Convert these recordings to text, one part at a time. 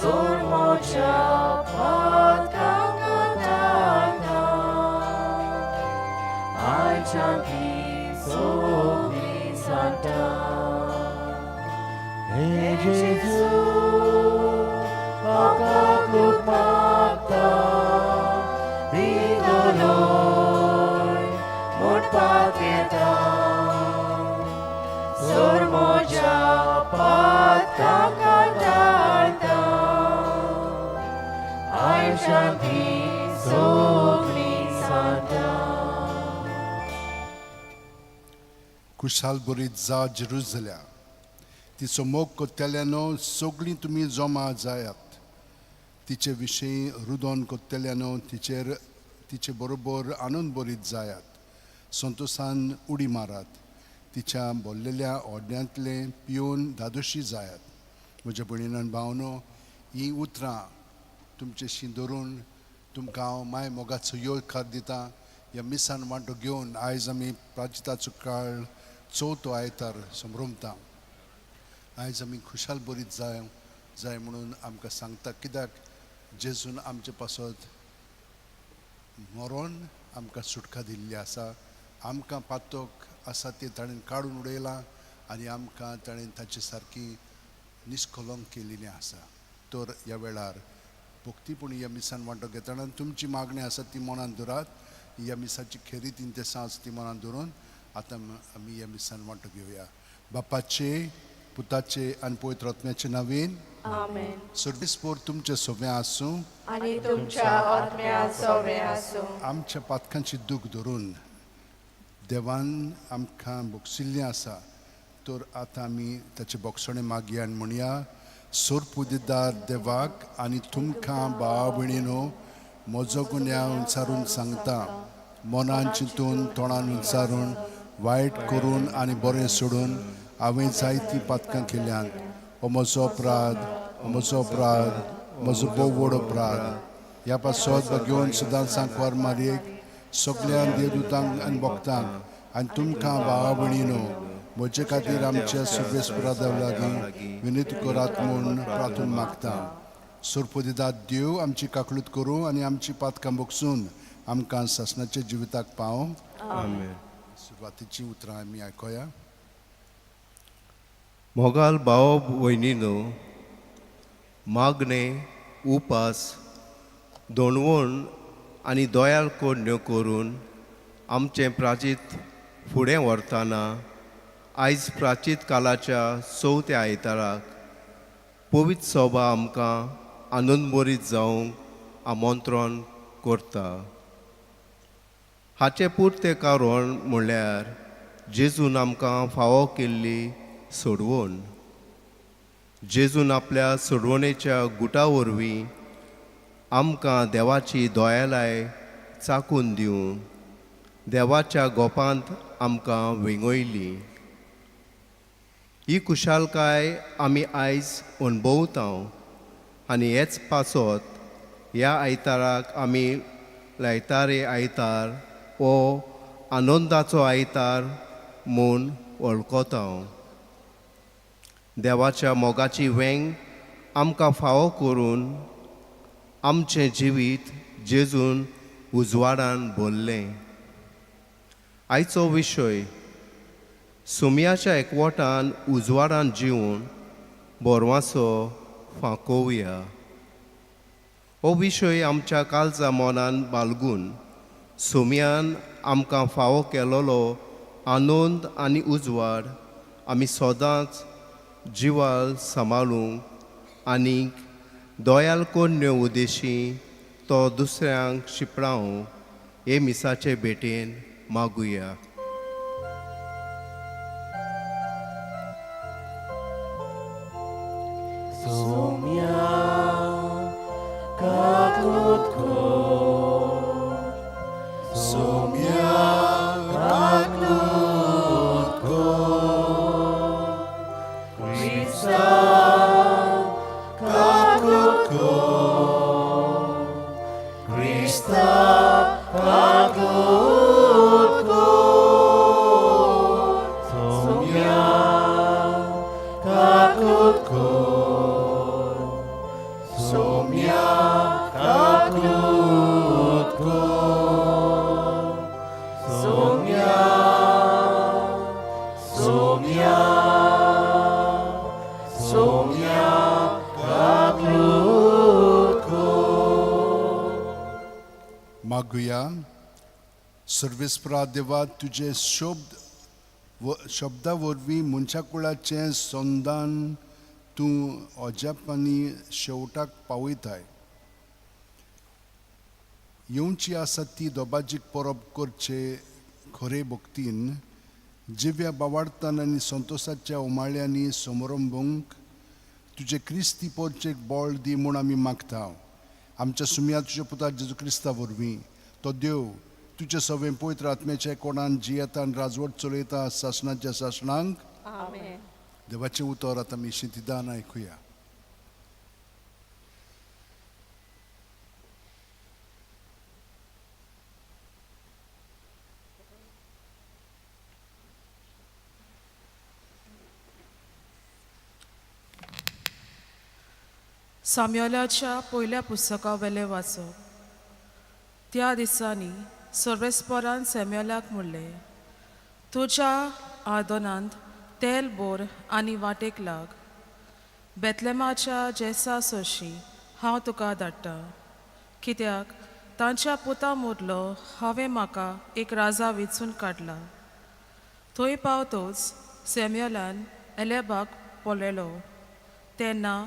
Surmoja Patkakatata Ai Chanti Somi Santa Hey Jesus Pagkakluk Magda Didoloy Mutpaketa Surmoja Patkakatata Ai Shanti Sogni Santa खुशाल बरीत जा Jerusalem तिचो मोग कोत्तेल्यानो सगळीं तुमी जमा जायात तिचे विशीं रुदोन कोत्तेल्यानो तिचे बरोबर आनंद बरीत जायात संतोषान उडी मारात तिच्या बोल्लेल्या ओड्यांतले पिवन दादोशी जायात म्हज्या भयणीन आनी भावनो ही उतरां तुमचेशी धरून तुमकां हांव माय मोगाचो योकार दिता ह्या मिसान वांटो घेवन आयज आमी प्राचिताचो काळ चवथो आयतार संभ्रमता आयज आमी खुशाल बरीत जाय म्हणून आमकां सांगता कित्याक जेजून आमचे पासत मरोन आमकां सुटका दिल्ली आसा आमकां पातोक आसा ती ताणें काडून उडयलां आनी आमकां ताणें ताचे सारकी निश्कलंक केलेली आसा तर ह्या वेळार भक्तीपूण ह्या मिसान वांटो घेतना तुमची मागणी आसा ती मनान धरात ह्या मिसाची खेरी ते सांज ती मनान धरून आतां आमी ह्या मिसान वांटो घेवया बापाचे पुताचे आनी पवित्र आत्म्याचे नांवेन आमेन सर्वेस्पर तुमचे सोबे आसूं आनी तुमच्या आत्म्या सोबे आसूं आमच्या पातकांची दूख धरून देवान आमकां बोगसिल्लें आसा तर आतां आमी ताचे बोगसणे मागया आनी म्हणया सोरपुदिदार देवाक आनी तुमकां भावा भयणीनो म्हजो गुन्यांव विचारून सांगता मनान चिंतून तोंडान विचारून वायट करून आनी बरें सोडून हांवें जायतीं पातकां केल्यात हो म्हजो अपराध म्हजो भोव व्हड अपराध ह्या पासत घेवन सदांचांक वर मारयेक सगळ्या देवदूतांक आनी भक्तांक आनी तुमकां भावा भयणीनो म्हजे खातीर आमच्या सर्वेस्परा देवा लागीं विनंती करात म्हूण प्रार्थना मागता सुरपुदिदाद देव आमची काकळूत करूं आनी आमची पातकां बोगसून आमकां ससनाच्या जिविताक पावों सुरवातीची उतरां आमी आयकोया मोगाल भाव भयणीनो मागणे उपास दोणवण आनी दोयाल कोडण्यो करून आमचें प्राचीत फुडें व्हरतना आयज प्राचीत कालाच्या चवथ्या आयताराक पवित्र सभा आमकां आनंद बरीत जावंक आमंत्रण करता हाचें पुर्तें कारण म्हणल्यार जेजून आमकां फावो केल्ली सोडवण जेजून आपल्या सोडवणेच्या गुटा वरवीं आमकां देवाची दोयालाय चाकून दिवन देवाच्या गोपांत आमकां वेंगयली ही खुशालकाय आमी आयज अणभवता आनी हेच पासत ह्या आयताराक आमी लायतारे आयतार वो आनंदाचो आयतार म्हूण वळखता देवाच्या मोगाची वेंग आमकां फावो करून आमचें जिवीत जेजून उजवाडान भरलें आयचो विशय सुमयाच्या एकवटान उजवाडान जिवन बोरवांचो फांकोवया हो विशय आमच्या काळजा मनान बालगून सुमयान आमकां फावो केलोलो आनंद आनी उजवाड आमी सदांच जिवाल सांबाळूंक आनीक दोयाल कोडण्यो उदेशी तो दुसऱ्यांक शिपडावंक हे मिसाचे भेटेन मागुया Somia kaklot ko Somia kaklot ko Krista kaklot ko Krista kaklot ko Somia kaklot ko मागुया. सर्वेस्परा देवा तुझे शब्दा वरवीं मनशा कुळाचें संदान तूं अजापांनी शेवटाक पावयताय. येवची आसा ती दोबाजीक परब करचे खरे भक्तीन जिव्या बावार्थान आनी संतोशाच्या उमाळ्यांनी समारंभूंक तुझे क्रिस्ती पोरचेक बळ दी म्हूण आमी मागता. आमच्या सुम्या तुज्या पुता जेजू क्रिस्ता वरवीं तो देव तुजे सवें पवित्र आत्म्याच्या कोणान जियेता आनी राजवट चलयता शासनाच्या शासनांक. आमेन. देवाचें उतर आतां आमी शितिदान आयकुया. साम्युएलाच्या पयल्या पुस्तका वेले वाचप. त्या दिसांनी सर्वेस्परान सॅम्युएलाक म्हणलें, तुज्या आदोनांत तेल बोर आनी वाटेक लाग. बेतलेमाच्या जेसा सोशी हांव तुका धाडटा, कित्याक तांच्या पुता मोदलो हांवें म्हाका एक राजा वेंचून काडला. थंय पावतोच सॅम्युएलान एलेबाक पळयलो तेन्ना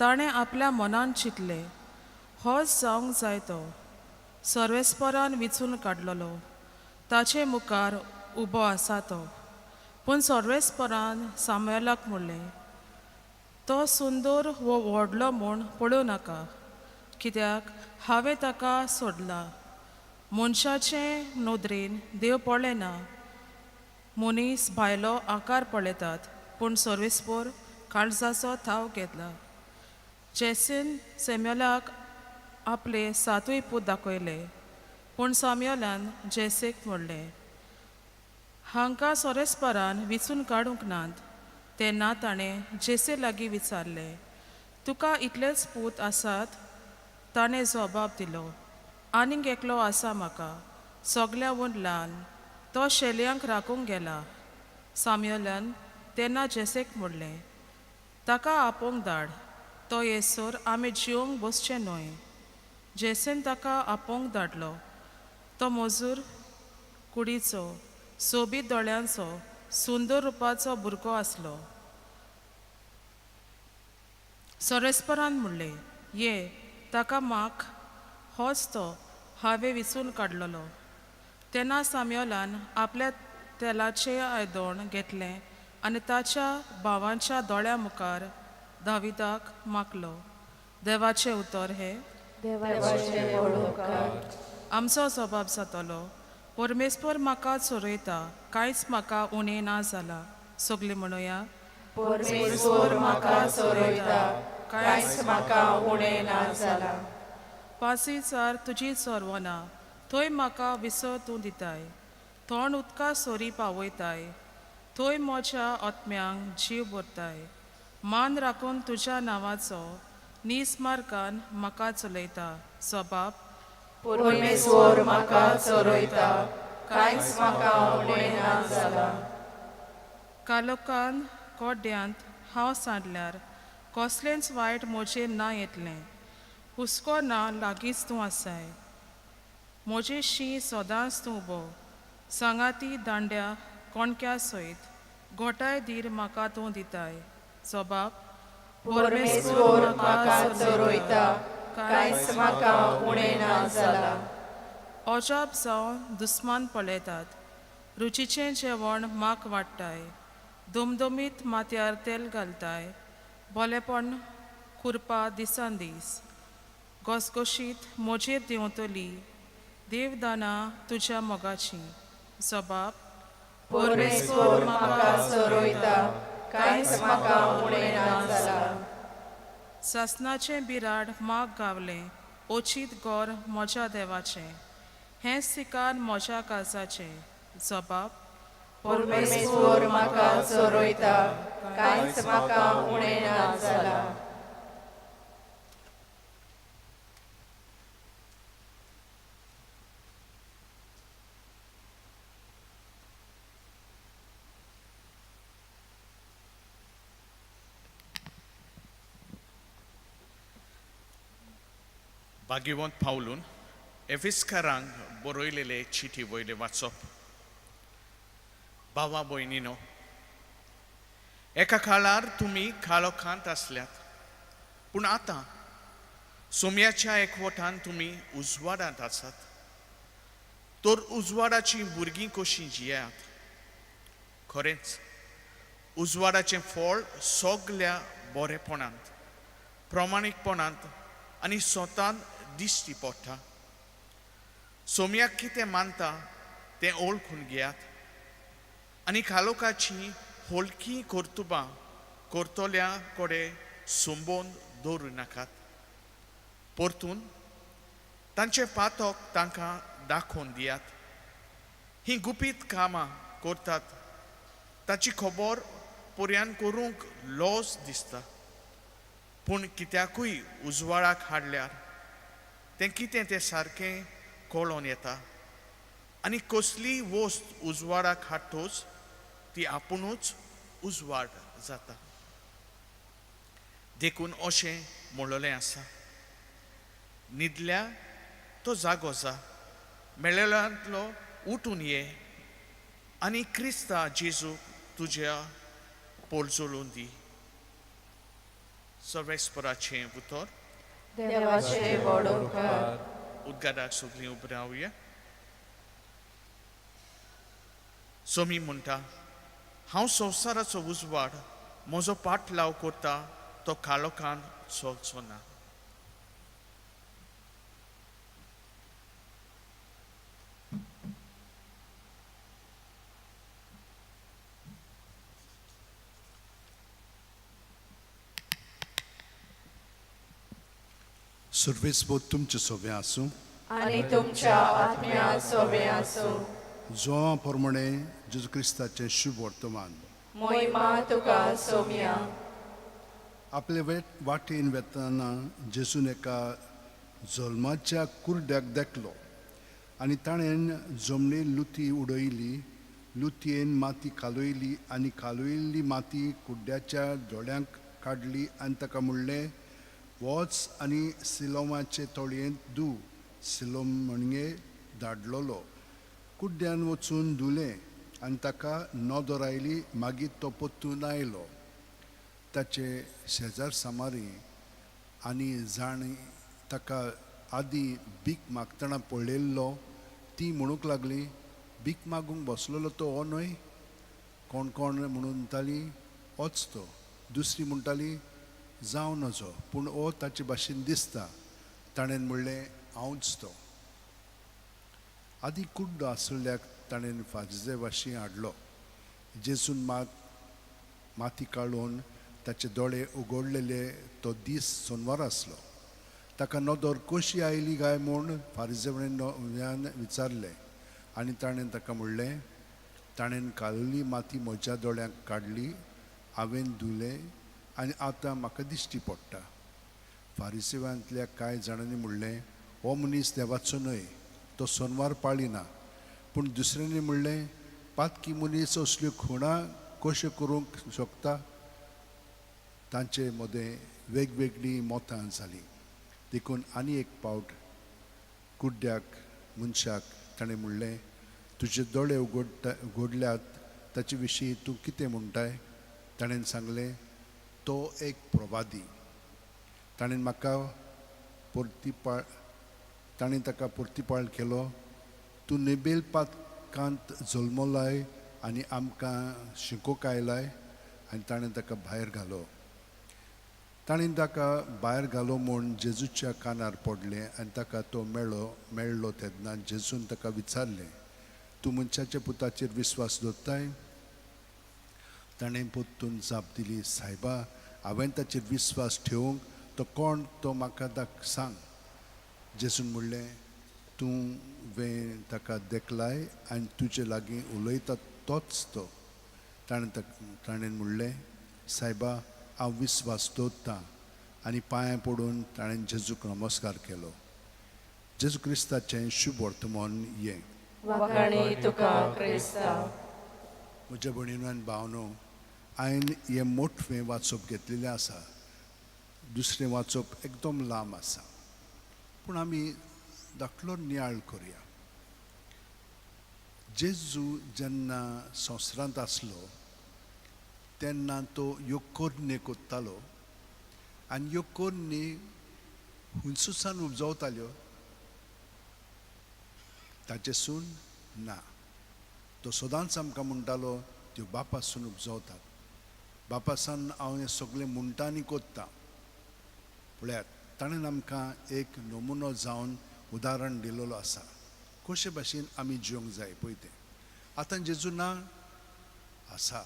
ताणें आपल्या मनान चिंतलें, होच जावंक जाय तो. सर्वेस्परान वेंचून काडलोलो ताचे मुखार उबो आसा तो. पूण सर्वेस्परान साम्युएलाक म्हणलें, तो सुंदर वो व्हडलो म्हूण पळोवं नाका, कित्याक हांवें ताका सोडला. मनशाचे नदरेन देव पळयना. मनीस भायलो आकार पळयतात, पूण सर्वेस्पर काळजाचो थाव घेतला. जेसीन सॅम्युएलाक आपले सातूय पूत दाखयले, पूण साम्युएलान जेसेक म्हणलें, हांकां सर्वेस्परान वेंचून काडूंक नात. तेन्ना ताणें जेसे लागीं विचारलें, तुका इतलेच पूत आसात? ताणें जबाब दिलो, आनीक एकलो आसा म्हाका, सगल्याहून ल्हान. तो शेलयांक राखूंक गेला. साम्युएलान तेन्ना जेसेक म्हणलें, ताका आपोवंक धाड. तो येसर आमी जिवंक बसचें न्हय. जेसेन ताका आपोवंक धाडलो. तो मजूर कुडीचो, सोबीत दोळ्यांचो, सुंदर रुपाचो भुरगो आसलो. सर्वेस्परान म्हणलें, ये ताका माग, होच तो हांवें वेंचून काडलोलो. तेन्ना साम्युएलान आपल्या तेलाचें आयदोण घेतलें आनी ताच्या भावांच्या दोळ्या मुखार दाविदाक मागलो. देवाचें उतर हे. देवाचें वळोवकार. आमचो जबाब जातलो, परमेस्पर म्हाका चोरयता, कांयच म्हाका उणें ना जाला. सगलीं म्हणुया, परमेस्वर म्हाका चोरयता, कांयच म्हाका उणें ना जाला. पासीचार तुजी चोरवना, थंय म्हाका विसर तूं दिताय. थोंड उदका सोरी पावयताय, थंय म्हज्या आत्म्यांक जीव भरताय. मान राखून तुज्या नांवाचो निस्मार्गान म्हाका चलयता. जबाब, परमेस्वर म्हाका चोरयता, कांयच म्हाका उणें ना जाला. कालोकान कोड्ड्यांत हांव सांडल्यार कसलेंच वायट म्हजेर ना येतलें. हुस्को ना लागींच तूं आसाय. म्हजें शीं सदांच तूं उबो. सांगाती दांड्या कोणक्या सयत गोठाय धीर म्हाका तूं दिताय. जबाब, परमेस्वर म्हाका चोरयता, कांयच म्हाका उणें ना जाला. अजाप जावन दुस्मान पळयतात. रुचीचें जेवण माग वाडटाय. दुमदुमीत माथ्यार तेल घालताय. भलेपण खुरपा दिसान दीस. घसघशीत म्हजेर देंवतली. देवदाना तुज्या मोगाची. जबाब, परमेस्वर म्हाका चोरयता, कांयच म्हाका उणें ना जाला. सासनाचें बिराड माग गावलें, ओचीत गोर म्हज्या देवाचें. हें सिकान म्हज्या काळजाचें. जबाब, परमेस्वर म्हाका चोरयता, कांयच म्हाका उणें ना जाला. भाग्यवंत पावलून एफिस्कारांक बरयलेले चिठी वयले वाचप. भावा भयणीनो, एका काळार तुम्ही काळोखांत आसल्यात, पूण आतां सोम्याच्या एकवटान तुम्ही उजवाडांत आसात. तर उजवाडाची भुरगीं कशीं जियात. खरेंच उजवाडाचें फळ सगल्या बरेपणांत, प्रामाणीकपणांत आनी स्वतान दिश्टी पडटा. सोम्याक कितें मानता तें ओळखून घेयात आनी कालोखाची होलकी कर्तुबां करतल्या कडेन संबोवन दवरूं नाकात. परतून तांचे पातक तांकां दाखोवन दियात. हीं गुपीत कामां करतात ताची खबर पर्यान करूंक लज दिसता. पूण कित्याकूय उजवाडाक हाडल्यार तें कितें तें सारकें कळोन येता. आनी कसली वस्त उजवाडाक हाडटोच ती आपुणूच उजवाड जाता. देखून अशें म्हणलेलें आसा, न्हिदल्या तो जागो जा, मेळ्ळेल्यांतलो उठून ये आनी क्रिस्ता जेजूक तुज्या पोलजोळून दी. सर्वेस्पराचें उतर. देवाचे व्हड उपकार. उद्गाराक सगळीं उबीं रावया. सोमी म्हणटा, हांव संवसाराचो उजवाड, म्हजो पाट लाव करता तो काळोखान चलचो ना. सर्वेस्पो तुमचे सोबे आसूं. आनी तुमच्या आत्म्या सोबे आसूं. जोवा प्रमाणे जेजू क्रिस्ताचें शुभ वर्तमान. मोहिमा तुका सोम्या. आपले वाटेन वेतना जेजून एका जल्माच्या कुर्ड्याक देखलो आनी ताणें जमणी लुती उडयली. लुतयेन माती कालोयली आनी कालोयिल्ली माती कुड्ड्याच्या दोळ्यांक काडली आनी ताका म्हणलें, वच आनी सिलोमाचे तळयेंत धू. सिलोम म्हणगे धाडलोलो. कुड्ड्यान वचून धुलें आनी ताका नोदोर आयली. मागीर तो परतून आयलो. ताचे शेजार सामारी आनी जाणी ताका आदीं भीक मागतना पळयल्लो ती म्हणूंक लागली, भीक मागूंक बसलेलो तो हो न्हय. कोण कोण म्हणून म्हणटाली, होच तो. दुसरी म्हणटाली, जावं नजो, पूण हो ताचे भाशेन दिसता. ताणें म्हणलें, हांवच तो. आदीं कुड्डो आसल्याक ताणें फाजे भाशेन हाडलो. जेजून माती काडून ताचे दोळे उगडलेले तो दीस सोनवार आसलो. ताका नोदोर कशी आयली काय म्हूण फारिजेवण्यान विचारलें आनी ताणें ताका म्हणलें, ताणें कालोली माती म्हज्या दोळ्यांक काडली, हांवें धुलें आनी आतां म्हाका दिश्टी पडटा. फारिसेवांतल्या कांय जाणांनी म्हणलें, हो मनीस देवाचो न्हय, तो सोनवार पाळिना. पूण दुसऱ्यांनी म्हणलें, पातकी मनीस असल्यो खुणां कश्यो करूंक शकता. तांचे मदें वेगवेगळीं मतां जालीं. देखून आनी एक पावट कुड्ड्याक मनशाक ताणें म्हणलें, तुजे दोळे उगडल्यात, ताचे विशीं तूं कितें म्हणटाय. ताणें सांगलें, तो एक प्रवादी. ताणें ताका परतीपाळ केलो, तूं नेबेल पातकांत जल्मलाय आनी आमकां शिकोवंक आयलाय. आनी ताणें ताका भायर घालो. ताणें ताका भायर घालो म्हूण जेजूच्या कानार पडलें आनी ताका तो मेळ्ळो तेन्ना जेजून ताका विचारलें, तूं मनशाच्या पुताचेर विस्वास दवरताय. ताणें परतून जाप दिली, सायबा, हांवें ताचेर विस्वास ठेवूंक तो कोण तो म्हाका सांग. जेजून म्हणलें, तुवें ताका देखलाय आनी तुजे लागीं उलयता तोच तो. ताणें म्हणलें, सायबा, हांव विस्वास दवरतां. आनी पांयां पडून ताणें जेजूक नमस्कार केलो. जेजू क्रिस्ताचें शुभ वर्तमान ये. वखणी तुका क्रिस्ता. म्हज्या भयणीनो आनी भावनो, हांवें हें मोठवें वाचप घेतलेलें आसा. दुसरें वाचप एकदम लांब आसा. पूण आमी धाकलो नियाळ करुया. जेजू जेन्ना संवसारांत आसलो तेन्ना तो ह्यो कोरणे कोत्तालो आनी ह्यो कोरणी हुंयसूसान उपजवताल्यो. ताचे सून ना. तो सदांच आमकां म्हणटालो त्यो बापासून उपजवतात. बापासान हांव हें सगळें म्हणटा आनी कोत्ता. पळयात, ताणें आमकां एक नमुनो जावन उदाहरण दिलेलो आसा कशे भाशेन आमी जिवंक जाय पळय तें. आतां जेजू ना आसा,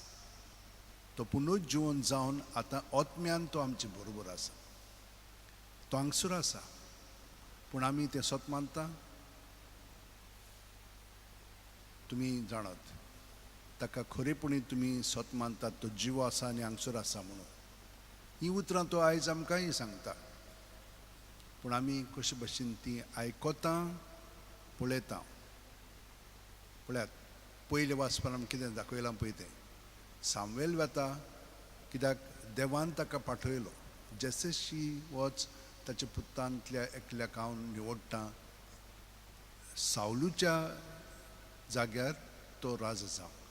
तो पुनरुज्जीवन जावन आतां आत्म्यान तो आमचे बरोबर आसा. तो हांगसर आसा, पूण आमी तें सत मानता. तुमी जाणात ताका खरेपणी तुमी सत मानतात तो जिवो आसा आनी हांगसर आसा म्हणून. ही उतरां तो आयज आमकांय सांगता. पूण आमी कशे भाशेन ती आयकता पळयता. पळयात, पयले वाचपान आमी कितें दाखयलां पळय तें. सामुएल वता कित्याक देवान ताका पाठयलो. जेसेशी वच ताच्या पुतांतल्या एकल्याक हांव निवडटा. सावलूच्या जाग्यार तो राजा जावं.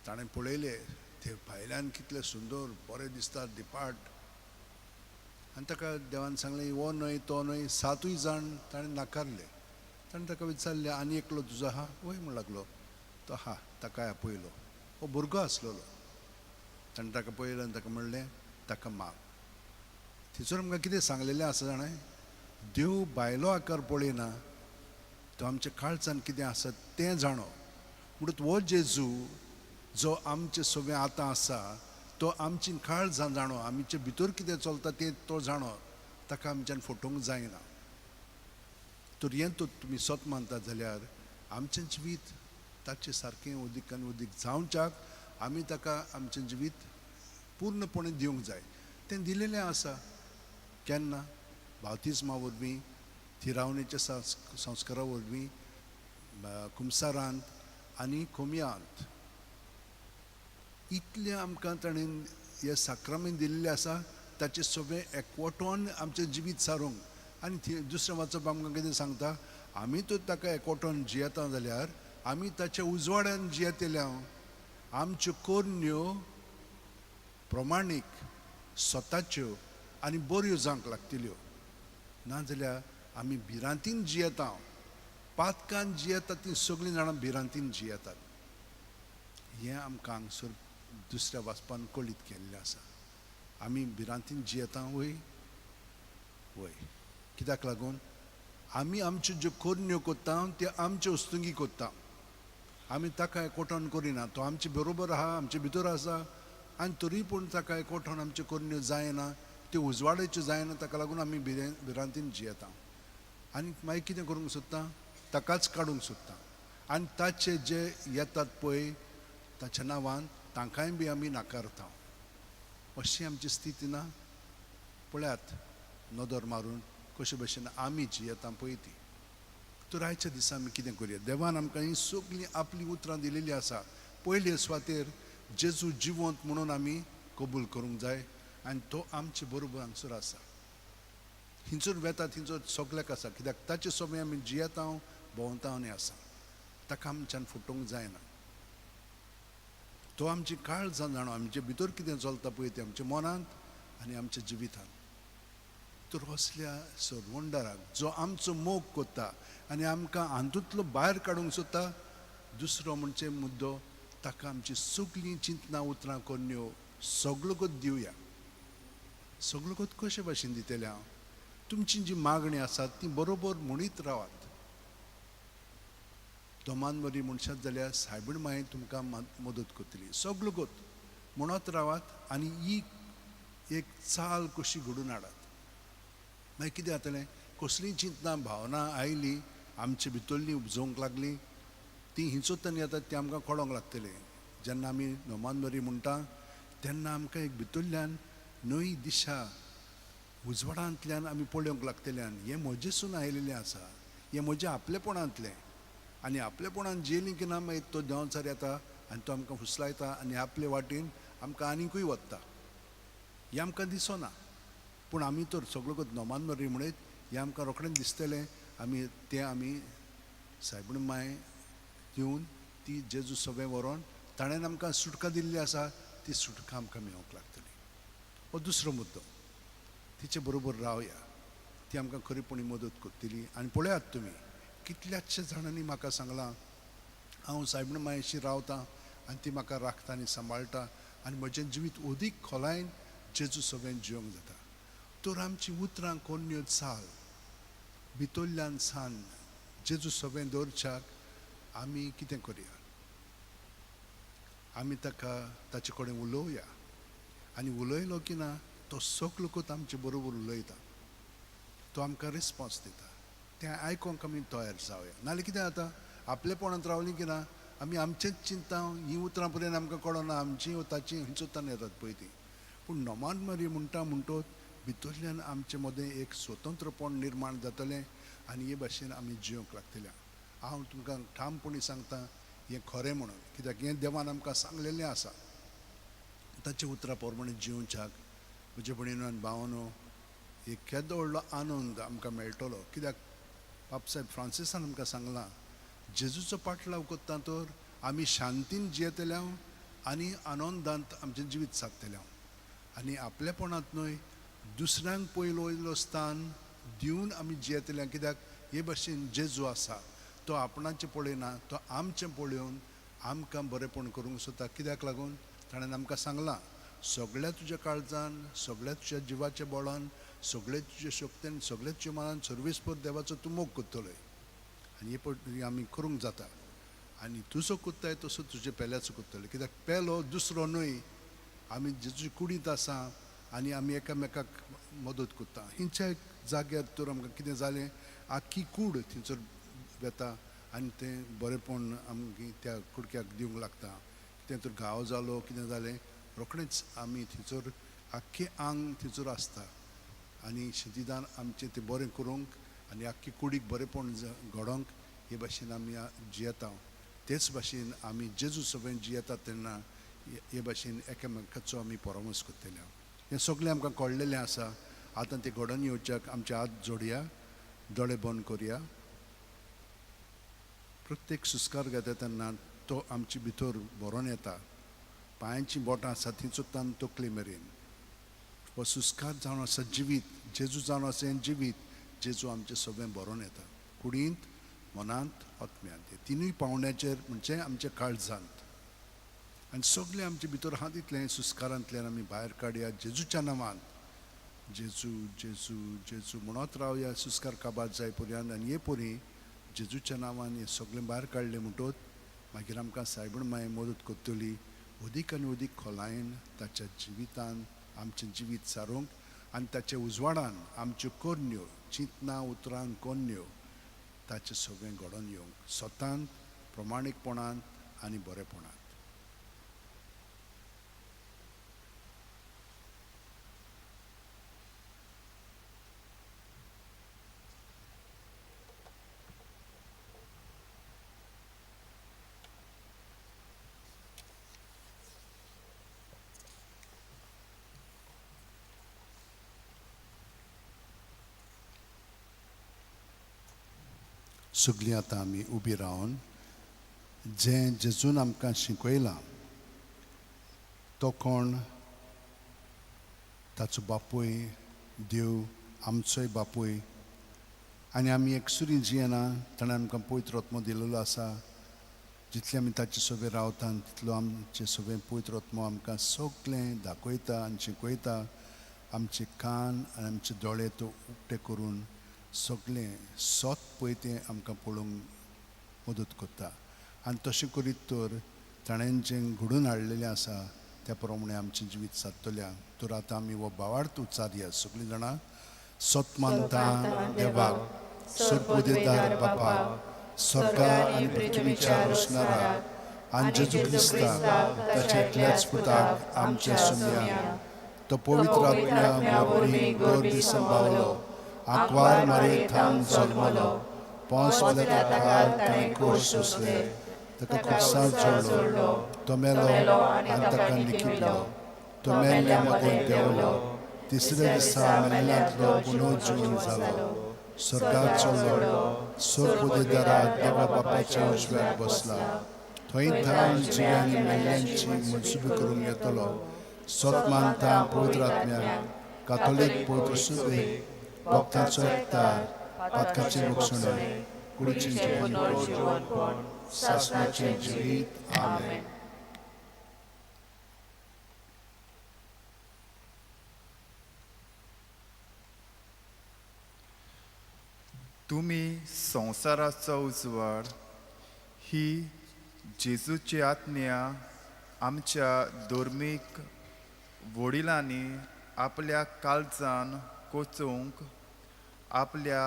ताणें पळयले ते भायल्यान कितले सुंदर बरें दिसता दिपाट. आनी ताका देवान सांगलें हो न्हय तो न्हय 7 जाण ताणें नाकारले. ताणें ताका विचारलें आनी एकलो तुजो आहा? वय म्हण लागलो. तो हा. ताका आपयलो. हो भुरगो आसलेलो. ताणें ताका पळयलें आनी ताका म्हणलें ताका माग. थंयसर आमकां कितें सांगलेलें आसा जाणां, देव भायलो आकार पळयना, तो आमच्या काळजान कितें आसा तें जाणो. म्हणून हो जेजू जो आमचें सगळें आतां आसा तो आमची काळजां जाणो. आमचे भितर कितें चलता तें तो जाणो. ताका आमच्यान फटोवंक जायना. तर हें तो तुमी सत मानतात जाल्यार आमचें जिवीत ताचे सारकें उदीक आनी उदीक जावच्याक आमी ताका आमचें जिवीत पूर्णपणे दिवंक जाय. तें दिलेलें आसा. केन्ना? बावतिस्मा वरवीं, थिरावणेच्या संस्कारा वरवीं, कुमसारांत आनी कोमयांत. इतलें आमकां ताणें हे साक्रामेंत दिल्लें आसा. ताचें सगळें एकवटोन आमचें जिवीत सारूंक. आनी दुसरें वाचप आमकां कितें सांगता, आमी तर ताका एकवटोन जियेता जाल्यार आमी ताच्या उजवाड्यान जियेतल्या. आमच्यो कोरण्यो प्रमाणीक स्वताच्यो आनी बऱ्यो जावंक लागतल्यो. नाजाल्यार आमी भिरांतीन जियेता. पातकान जियेता ती सगळीं जाणां भिरांतीन जियेतात. हें आमकां हांगसर दुसऱ्या वाचपान कळीत केल्लें आसा. आमी भिरांतीन जियेता वय वय. कित्याक लागून आमी आमच्यो ज्यो कोरण्यो कोत्ता त्यो आमच्यो उस्तुंगी कोत्ता. आमी ताका एकवटोन करिना. तो आमचे बरोबर आहा, आमचे भितर आसा, आनी तरी पूण ताका एकवटोन आमच्यो कोरण्यो जायना, त्यो उजवाडेच्यो जायना. ताका लागून आमी भिरांतीन जियेता. आनी मागीर कितें करूंक सोदता? ताकाच काडूंक सोदता. आनी ताचे जे येतात पळय ताच्या नांवान तांकांय बी आमी नाकारता. अशी आमची स्थिती ना? पळयात नदर मारून कशे भशेन आमी जियेता पळय ती. तर आयच्या दिसा आमी कितें करुया? देवान आमकां ही सगळीं आपली उतरां दिलेलीं आसा. पयले सुवातेर जेजू जिवंत म्हणून आमी कबूल करूंक जाय. आनी तो आमचे बरोबर हांगसर आसा. हिंचूर वेता थिंचूर सगळ्याक आसा. कित्याक ताचे सोबे आमी जियेता भोंवता आनी आसा. ताका आमच्यान फुटोवंक जायना. तो आमची काळजां जाणो. आमचे भितर कितें चलता पळय तें आमच्या मनांत आनी आमच्या जिवितांत. तर असल्या सरवंडाराक जो आमचो मोग कोत्ता आनी आमकां हातूंतलो भायर काडूंक सोदता, दुसरो म्हणजे मुद्दो, ताका आमची सगळीं चिंतनां उतरां कोरण्यो सगळोगत दिवया. सगळोगत कशे भाशेन दितले हांव? तुमची जी मागणी आसा ती बरोबर म्हणीत रावात. दोमान बरी म्हणशात जाल्यार सायबीण माय तुमकां मदत करतली. सगळोगत म्हणत रावात आनी ही एक चाल कशी घडून हाडात. मागीर कितें जातलें? कसलीय चिंतना भावना आयली आमचे भितरली उपजोवंक लागली, ती हिंचोतन येतात ती आमकां कळोंक लागतली. जेन्ना आमी नोमान बरी म्हणटा तेन्ना आमकां एक भितरल्यान नवी दिशा उजवाडांतल्यान आमी पळोवंक लागतल्यान हें म्हजेसून आयिल्लें आसा. हें म्हजें आपलेपणांतलें. आनी आपलेपणान जियेलीं की ना मागीर तो देंवचार येता आनी तो आमकां फुसलायता आनी आपले वाटेन आमकां आनिकूय वत्ता. हें आमकां दिसना. पूण आमी तर सगळो नोमान बरी म्हणत हें आमकां रोखडें दिसतलें आमी सायबीण माय दिवन ती जेजू सगळें व्हरोन ताणें आमकां सुटका दिल्ली आसा ती सुटका आमकां मेळोवंक लागतली. हो दुसरो मुद्दो. तिचे बरोबर रावया, ती आमकां खरीपणी मदत करतली. आनी पळयात तुमी कितल्याशे जाणांनी म्हाका सांगलां हांव सायबीण मायेशी रावतां आनी ती म्हाका राखता आनी सांबाळटा आनी म्हजें जिवीत अदीक खोलायन जेजू सगळें जिवंक जाता. तर आमची उतरां कोन्यो चाल भितरल्यान सान जेजू सगळें दवरच्याक आमी कितें करया? आमी ताचे कडेन उलोवया आनी उलयलो की ना तो सगळोकूच आमचे बरोबर उलयता, तो आमकां रिस्पॉन्स दिता. तें आयकोंक आमी तयार जावया. नाल्यार कितें जाता आपलेपणांत रावलीं की ना आमी आमचेंच चिंता हीं उतरां पर्यंत आमकां कळना आमची ताची हिंचोतान येतात पळय ती. पूण नोमान मरी म्हणटा म्हणटोच भितरल्यान आमचे मदें एक स्वतंत्रपण निर्माण जातलें आनी हे भाशेन आमी जिवंक लागतले. हांव तुमकां ठामपणी सांगता हें खरें म्हणून, कित्याक हें देवान आमकां सांगलेलें आसा. ताचे उतरां प्रमाणे जिवच्याक म्हजे भयणीनो आनी भावानो एक केदो व्हडलो आनंद आमकां मेळटलो. कित्याक बाबसायब फ्रांसिसान आमकां सांगलां जेजूचो पाटलाव करता तर आमी शांतीन जियेतल्या आनी आनंदांत आमचें जिवीत सादतल्या आनी आपलेपणांत न्हय दुसऱ्यांक पयलो स्थान दिवन आमी जियेतल्या. कित्याक हे भाशेन जेजू आसा तो आपणाचें पळयना, तो आमचें पळोवन आमकां बरेंपण करूंक सोदता. कित्याक लागून ताणें आमकां सांगलां सगळ्या तुज्या काळजान, सगळ्या तुज्या जिवाच्या बळान, सगळे तुज्या शक्तीन, सगळे तुज्या मनान सर्वेस्पर देवाचो तूं मोग करतलो आनी हे आमी करूंक जाता. आनी तुजो कोत्ताय तसो तुजे पेल्याचो कोत्तलो. कित्याक पेलो दुसरो न्हय, आमी जेजूची कुडींत आसा आनी आमी एकामेकाक मदत करता. हिंच्या जाग्यार तर आमकां कितें जालें आख्खी कूड थंयसर वेता आनी तें बरेंपण आमगे त्या कुडक्याक दिवंक लागता. कितें तर घाव जालो कितें जालें रोखडेंच आमी थंयसर आख्खें आंग थंयसर आसता आनी शतिदान आमचें तें बरें करूंक आनी आख्खी कुडीक बरेंपण घडोवंक हे भाशेन आमी जियेता. तेच भाशेन आमी जेजू सगळें जियेता तेन्ना हे भाशेन एकामेकाचो आमी परामर्श करतले. हें सगळें आमकां कळलेलें आसा. आतां तें घडोवन येवच्याक आमचे हात जोडया, दोळे बंद करया. प्रत्येक सुस्कार घेता तेन्ना तो आमचे भितर भरोन येता. पांयांची बोटां आसा थंयसुत्तान तकले मेरेन हो सुस्कार जावन आसा जिवीत, जेजू जावन आसा हें जिवीत, जेजू आमचें सगळें भरोन येता कुडींत, मनांत, आत्म्यांत. हे तिनूय पावंड्याचेर म्हणजे आमच्या काळजांत आनी सगळें आमचे भितर आहा तितलें सुस्कारांतल्यान आमी भायर काडया जेजूच्या नांवान. जेजू जेजू जेजू म्हणत रावया सुस्कार काबार जाय पर्यंत आनी हे परी जेजूच्या नांवान हें सगळें भायर काडलें म्हणटोच मागीर आमकां सायबीण माय मदत करतली अदीक आनी अदीक खोलायेन ताच्या जिवितान आमचें जिवीत सारूंक आनी ताच्या उजवाडान आमच्यो कोन्यो चिंतना उतरां कोन्यो ताचें सगळें घडोवन येवंक स्वतांत, प्रमाणीकपणान आनी बरेपणान. सगळीं आतां आमी उबी रावन जें जेजून आमकां शिकयलां तो कोण ताचो बापूय देव आमचोय बापूय आनी आमी एकसुरी जियेना. ताणें आमकां पवित्र आत्मो दिलेलो आसा. जितलें आमी ताचे सोबे रावता तितलो आमचें सगळें पवित्र आत्मो आमकां सगळें दाखयता आनी शिकयता. आमचे कान आनी आमचे दोळे तो उक्ते करून सगळें सोत पळय तें आमकां पळोवंक मदत करता. आनी तशें करीत तर ताणें जें घडोवन हाडलेलें आसा त्या प्रमाणे आमचें जिवीत सादतल्या. तर आतां आमी हो भावार्थ उच्चारया सगळीं जाणां. सोत मानता देवाक, सर्वोदेदार बापाक, स्वर्गा आनी पृथ्वीच्या रचणाराक आनी जेजू क्रिस्ताक ताच्या एकल्याच पुताक आमच्या सुम्या तो पवित्र आत्म्या वरवीं गर्दी संभावलो, आंकवार मारे थांब जल्मलो, पोंस वेल्या ताकात ताणें कोश सोंसले, ताका क्रॉसार जोडलो, तो मेलो आनी ताका लिखितलो, तो मेल्ल्या मदें देंवलो, तिसऱ्या दिसा मेल्ल्यांतलो पुनर्जीवन जालो, स्वर्गाचो लोळो सोपुदेदारात देवा बापाच्या उजव्यार बसला थंय थांय जिव्यांनी मेल्ल्यांची मनसुबी करूंक येतलो सोतमानता पवित्र आत्म्याक कातोलीक पवित्र सुबेक भक्तांचो एकठार पातकाचे मुखसणे कुडीचें पुनर्जीवनपण सासणाचें जिवीत आमेन. तुम्ही संवसाराचो उजवाड ही जेजूची आत्म्या आमच्या धर्मीक वडिलांनी आपल्या काळजान कोचोवंक आपल्या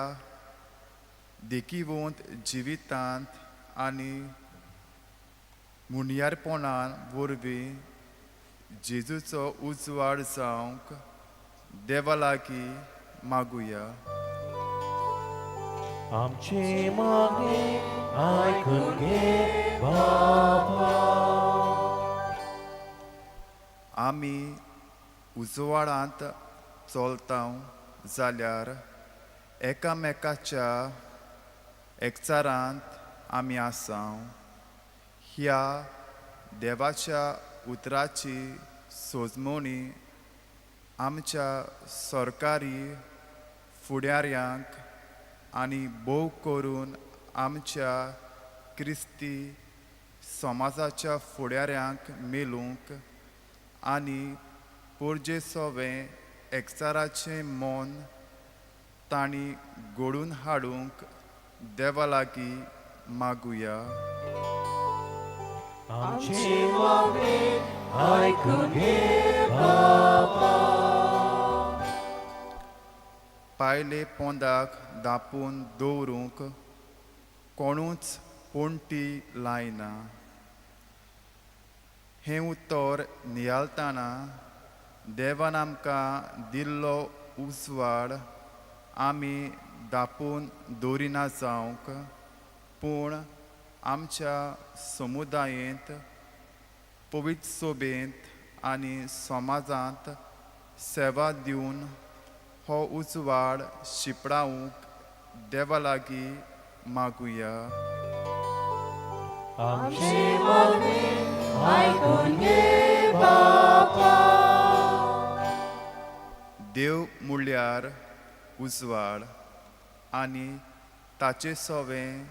देखीवंत जिवितांत आनी मुनियारपणान वरवीं जेजूचो उजवाड जावंक देवा लागीं मागुया. आमची मागणी आयकून घे बाबा. आमी उजवाडांत चलता जाल्यार एकामेकाच्या एकचारांत आमी आसां. ह्या देवाच्या उतराची सोजमणी आमच्या सरकारी फुडाऱ्यांक आनी भोव करून आमच्या क्रिस्ती समाजाच्या फुडाऱ्यांक मेलूंक आनी पोरजेसोवें एकचाराचें मोन तांणी घडून हाडूंक देवा लागीं मागुया. आमची मागणी आयकून घे बाबा. पायले पोंदाक धापून दवरूंक कोणूच पोंटी लायना. हें उतर नियाळतना देवान आमकां दिल्लो उजवाड आमी धापून दवरिना जावंक पूण आमच्या समुदायेंत पवित्र सोबेंत आनी समाजांत सेवा दिवन हो उजवाड शिपडावंक देवा लागीं मागुया. आमची मागणी आयकून घे बाबा. देव म्हणल्यार उजवाड आनी ताचे सोवें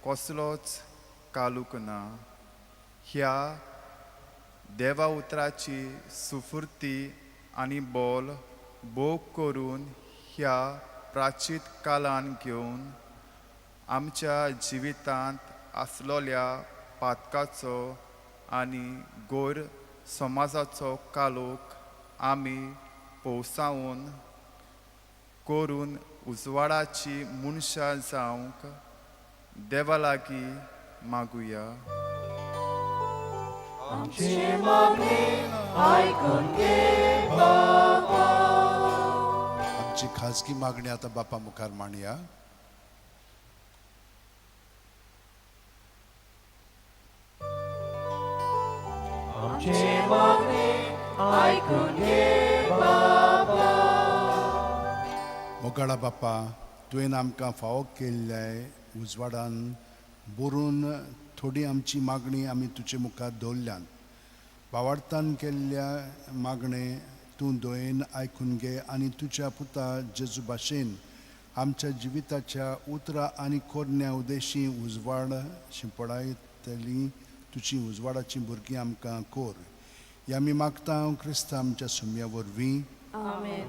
कसलोच कालूक ना. ह्या देवा उतराची सुफुर्ती आनी बोल भोग करून ह्या प्राचीत कालान घेवन आमच्या जिवितांत आसलोल्या पातकाचो आनी गोर समाजाचो कालोक आमी पोवसावून करून उजवाडाची मनशां जावंक देवा लागीं मागुया. आमची मागणी आयकून घे बाबा. आमची खाजगी मागणी आता बापा मुखार मांडया. आमची मागणी आयकून घे बाबा. मोगाळा बापा तुवें आमकां फावो केल्ल्या उजवाडान बरोवन थोडी आमची मागणी आमी तुजे मुखार दवरल्यान भावार्थान केल्ल्या मागणे तूं दोयेन आयकून घे आनी तुज्या पुता जेजू भाशेन आमच्या जिविताच्या उतरां आनी कोरण्या उदेशी उजवाड शिंपडायतली तुजी उजवाडाची भुरगीं आमकां कोर. हे आमी मागता क्रिस्त आमच्या सुम्या वरवीं. आमेन.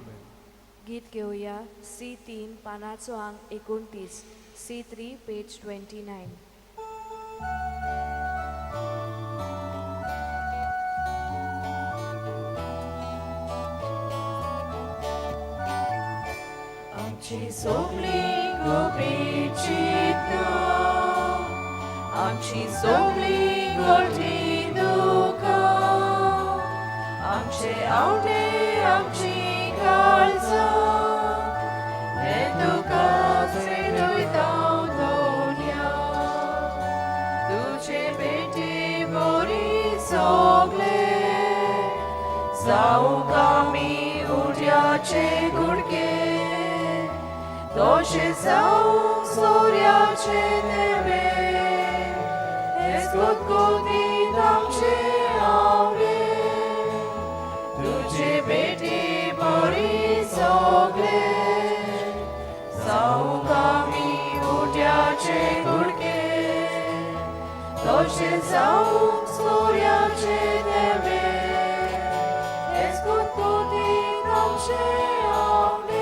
गीत घेवया C3 पानाचो अंक 29 C3 पेज 29. आमची सोगली गोबीची आमची सोगली गोडी दुका आमचे आवडे आमची काळजा हे तुका सेडुयतां दोन्या तुझे बेटी बरी सोगले जावंक आमी उड्याचे गुडके तोशे जावं सोर्याचे नेवे हेच गुदगुदीत आमचे आवडे तुझे बेटी बरी सगळे जावं आमी उट्याचे कुडके तोशे जावं सोर्याचे नेवे हेच गुदगुदीत आमचे आवडे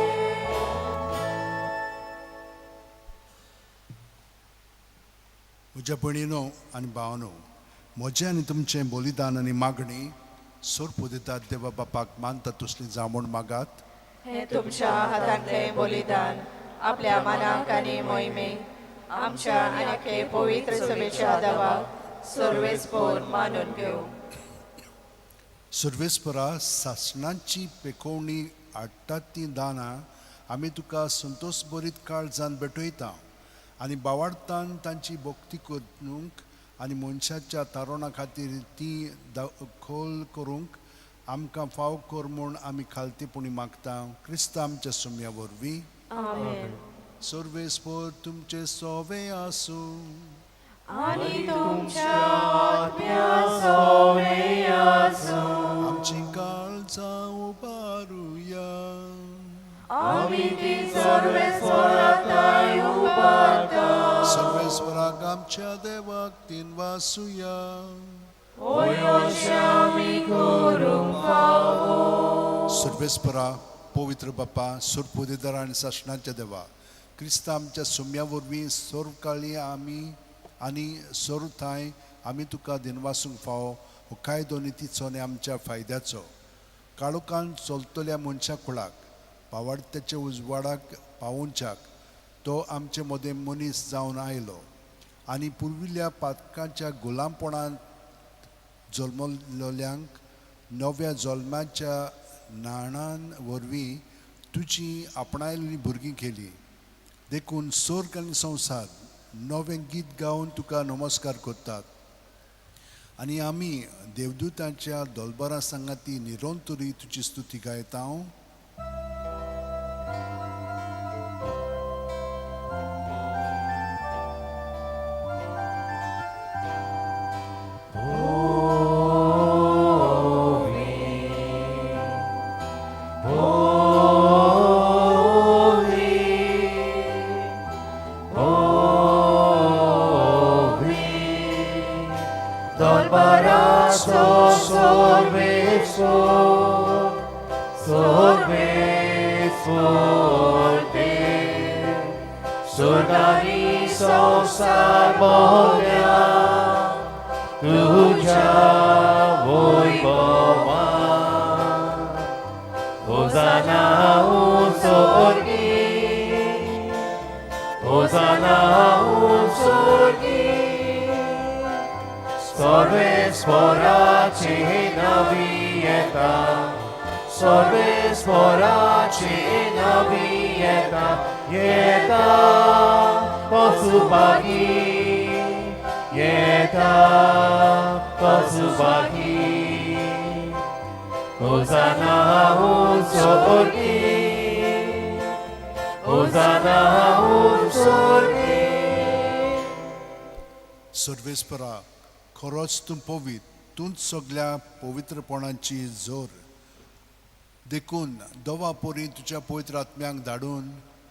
म्हज्या भयणीनो आनी भावनो म्हजें आनी तुमचें बलिदान आनी मागणी सोर दितात देवा बापाक मानता तसली जावं म्हूण मागात हे तुमच्या हातांतले बलिदान आपल्या मनाक आनी मोहिमेक आमच्या आनी पवित्र सभेच्या देवाक सर्वेस्पोर मानून घेवं सर्वेस्परा सासणांची पेकोवणी हाडटात ती दानां आमी तुका संतोश भरीत काळजान भेटयता आनी बावार्थान तांची भक्ती करूंक आनी मनशाच्या तारुणा खातीर ती खोल करूंक आमकां फाव कर म्हूण आमी खालतीपणी मागता क्रिस्त आमच्या सुम्या वरवीं आमेन सर्वेस्पोर तुमचे सोवे आसूं आनी तुमच्या आत्म्या सोवे आसूं आमची काळजां उबारुया आमी ती सर्वेस्परांताय उबारता सर्वेस्पराक आमच्या देवाक तीन वासुया सर्वेस्परा पवित्र बापा सुरपुदेदार आनी सासणाच्या देवा क्रिस्ता आमच्या सुम्या वरवीं सोर काळी आमी आनी सोर थाय आमी तुका दिनवासूंक फावो हो कायदो नितीचो आनी आमच्या फायद्याचो काळोखान चलतल्या मनशा कुळाक पावाडत्याच्या उजवाडाक पावोवच्याक तो आमचे मदें मनीस जावन आयलो आनी पुर्विल्ल्या पातकांच्या गुलामपणांत जल्मलोल्यांक नव्या जल्माच्या नाणान वरवीं तुजी आपणायल्ली भुरगीं केली देखून स्वर्ग आनी संवसार नवें गीत गावन तुका नमस्कार करतात आनी आमी देवदूतांच्या दोलबरां सांगाती निरंतरी तुजी स्तुती गायता Sorgani संसार मोल्या तुझ्या वैभवा होसाना स्वर्गी होसाना स्वर्गी सर्वेस्पराची नवी येता सर्वेस्पराची नवी येता येता पशुपागी येता पशुपागी होसाना स्वर्गी होसाना स्वर्गी सर्वेस्परा खरोच तूं पवित्र तूंच सगळ्या पवित्रपणाची जोर देखून दोवा पोरी तुज्या पवित्र आत्म्यांक धाडून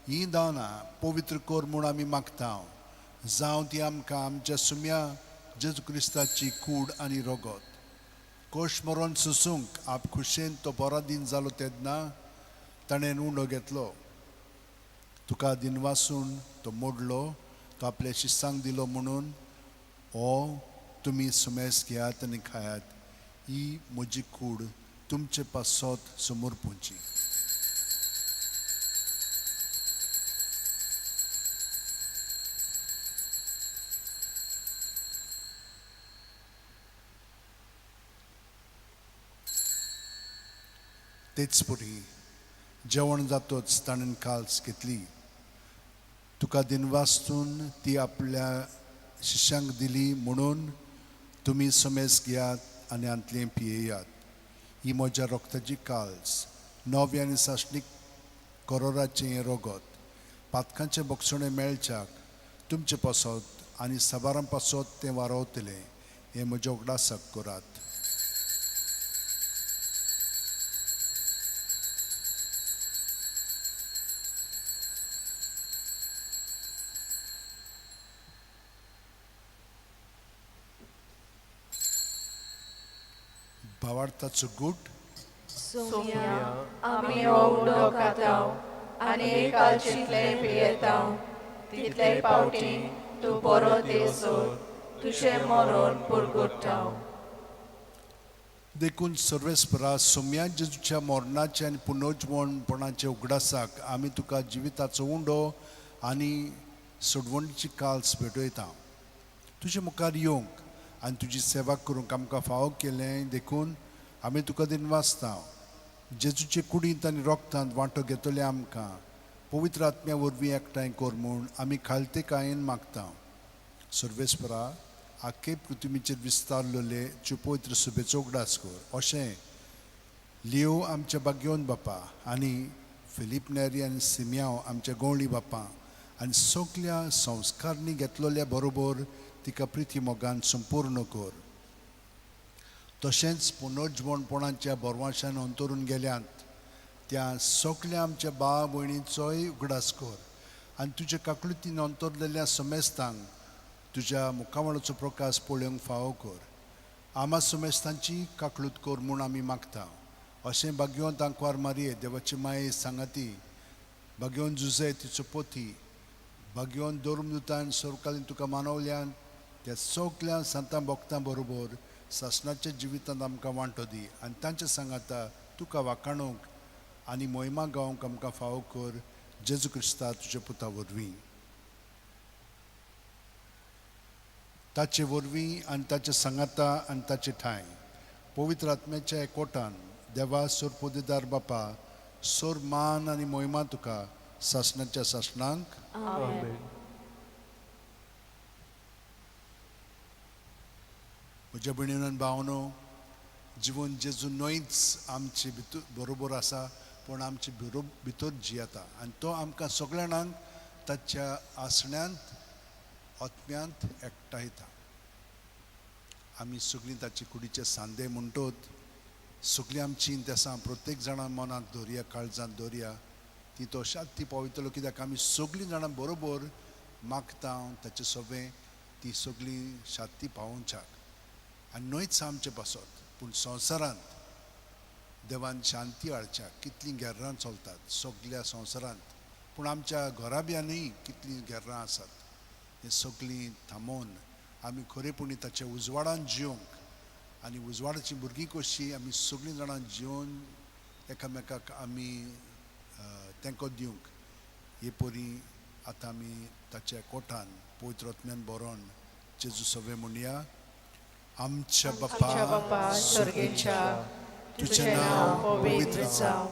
ही दानां पवित्र कर म्हूण आमी मागता जावं ती आमकां आमच्या सुम्या जेजू क्रिस्ताची कूड आनी रोगत कोश मरोन सुसूंक आप खुशेन तो बरो दिन जालो तेन्ना ताणें उंडो घेतलो तुका दिनवासून तो मोडलो तो आपल्या शिस्सांक दिलो म्हणून हो तुमी सुमेस घेयात आनी खायात ही म्हजी कूड तुमचे पासत समोर पोंची तेच पुरी जेवण जातोच ताणें काल्स घेतली तुका दिनवासून ती आपल्या शिश्यांक दिली म्हणून तुमी समेस घेयात आनी आंतलें पियेयात ही म्हज्या रोगताची काल्स नवे आनी साश्णीक करोराचें रोगत पातकांचे बोगसणे मेळच्याक तुमचे पासत आनी सबारां पासत ते वारोवतले हे म्हजे उगडासक करात. भावार्थाचो गूट सोम्या आमी हो उडो खाताव आनी एकाल चितले पियेताव तितले पावटी तूं बरो देसोर तुझे मरोन पुरगुट्टाव. देखून सर्वेस्परा सोम्या जेजूच्या मरणाचे आनी पुनर्जीवनपणाचे उगडासाक आमी तुका जिविताचो उंडो आनी सोडवणीची काल्स भेटयता. तुजे मुखार येवंक आनी तुजी सेवा करूंक आमकां फावो केलें देखून आमी तुका दिनवासता. जेजूचे कुडींत आनी रोगतांत वांटो घेतले आमकां पवित्र आत्म्या वरवीं एकठांय कर म्हूण आमी खालतेकायेन मागता. सर्वेस्परा आख्खे पृथ्वीचेर विस्तारलेले पवित्र सुबेचो उगडास कर. अशें लियो आमच्या बागयोन बापा आनी फिलीप नेरी आनी सिमियांव आमच्या गवळी बापा आनी सगल्या संस्कारनी घेतलेल्या बरोबर तिका प्रिती मोगान संपूर्ण कर. तशेंच पुनर्जीवनपणाच्या बोरवाशान अंतरून गेल्यांत त्या सगल्या आमच्या भाव भयणीचोय उगडास कर आनी तुज्या काकळुतीन अंतरलेल्या समेस्तांक तुज्या मुखावळाचो प्रकाश पळोवंक फावो कर. आमा समेस्तांची काकळूत कर म्हूण आमी मागता. अशें भाग्योन आंकवार मारये देवाची माये सांगाती भाग्योन जुजे तिचो पोती भाग्योन दोरमदुतान सरकालीन तुका मानवल्यान त्या सगल्या संतां भक्तां बरोबर सासणाच्या जिवितांत आमकां वांटो दी आनी तांच्या सांगाता तुका वाखाणूंक आनी मोहिमा गावंक आमकां फावो कर. जेजू क्रिस्ता तुज्या पुता वरवीं ताचे वरवीं आनी ताचे सांगाता आनी ताचे ठांय पवित्र आत्म्याच्या एकवटान देवा सोर पोदेदार बापा सोर मान आनी मोहिमा तुका सासणाच्या सासणांक. म्हज्या भयणीन आनी भावनो जिवन जेजू न्हयच आमचे भितर बरोबर आसा पूण आमचे भितर जियेता आनी तो आमकां सगळ्यांक ताच्या आसण्यांत आत्म्यांत एकठांयता. आमी सगळीं ताचे कुडीचे सांदे म्हणटोत सगळीं आमची इंतेसां प्रत्येक जाणां मनांत दवरया काळजांत दवरया ती तो शांती पावयतलो कित्याक आमी सगळीं जाणां बरोबर मागता ताचे सोबे ती सगळीं शांती पावोवच्याक आनी न्हयच आमचे पासत पूण संवसारांत देवान शांती हाडच्याक कितलीं गेर्रां चलतात सगळ्या संवसारांत पूण आमच्या घराब्यांनी कितलीं गेर्रां आसात. हे सगळीं थांबोवन आमी खरेपणी ताच्या उजवाडान जिवंक आनी उजवाडाची भुरगीं कशीं आमी सगळीं जाणां जिवन एकामेकाक आमी तेंको दिवंक हे परी आतां आमी ताच्या कोठान पवित्र आत्म्यान बरोवन जेजू सवे म्हणया. आमच्या बापा स्वर्गेच्या तुझे नाव पवित्र जाव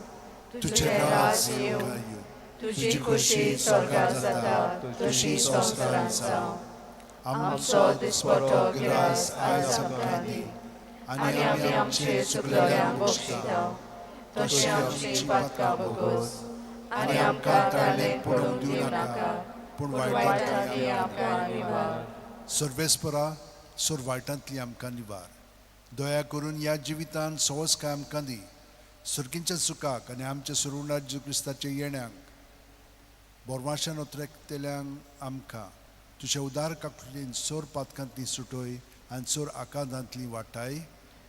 तुझे राज येवं तुझी खुशी स्वर्गात जाता तशी संवसारांत जावं. आमचो दिसपटो गिरास आयज आमकां दी आनी आमी आमचे चुकलेल्यांक बक्षिताव तशें आमची पातकां बोगोस आनी आमकां ताळमेक पडूंक दिवं नाका पूण वायटांतली आमकां निवार. सर्वेस्परा सोर वायटांतली आमकां निवार. दया करून ह्या जिवितान सवस्काय आमकां दी सर्गींच्या सुखाक आनी आमच्या सुरुणात जेजू क्रिस्ताच्या येण्याक बोरमाशान उतरकेल्यांक आमकां तुज्या उदार काकूलीन सोर पातकांतली सुटोय आनी सोर आकांतांतली वाटाय.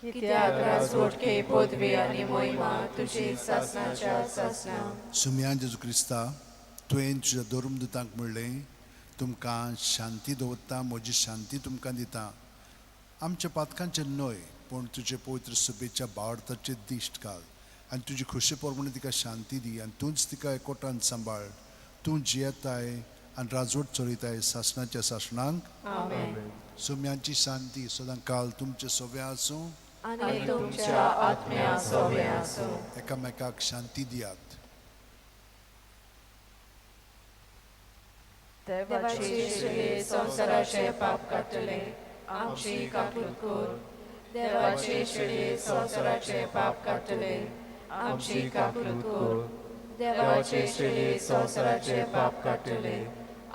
कित्याक राजवटके पदवी आनी मोहिमा तुजी सासणाच्या सासणां. सुम्यान जेजू क्रिस्ता तुवें तुज्या दोरमदुतांक म्हणलें तुमकां शांती दवरता म्हजी शांती तुमकां दिता. आमच्या पातकांचे न्हय पूण तुजे पवित्र सुबेच्या भावार्थाचे दिश्ट घाल आनी तुजी खुशी प्रमाणे तिका शांती दी आनी तूंच तिका एकवटान सांबाळ. तूं जियेताय आनी राजवट चलयताय सासणाच्या सासणांक. सुम्यांची शांती सदां काल तुमचे सोबे आसूं आनी तुमच्या आत्म्या सोबे आसूं. एकामेकाक शांती दियात. देवाचे श्री संवसाराचे पाप काडटले आमची काकूट कर. देवाचे श्री संवसाराचे पाप काडटले आमची काकूट कर. देवाचे शिले संवसाराचे पाप काडटले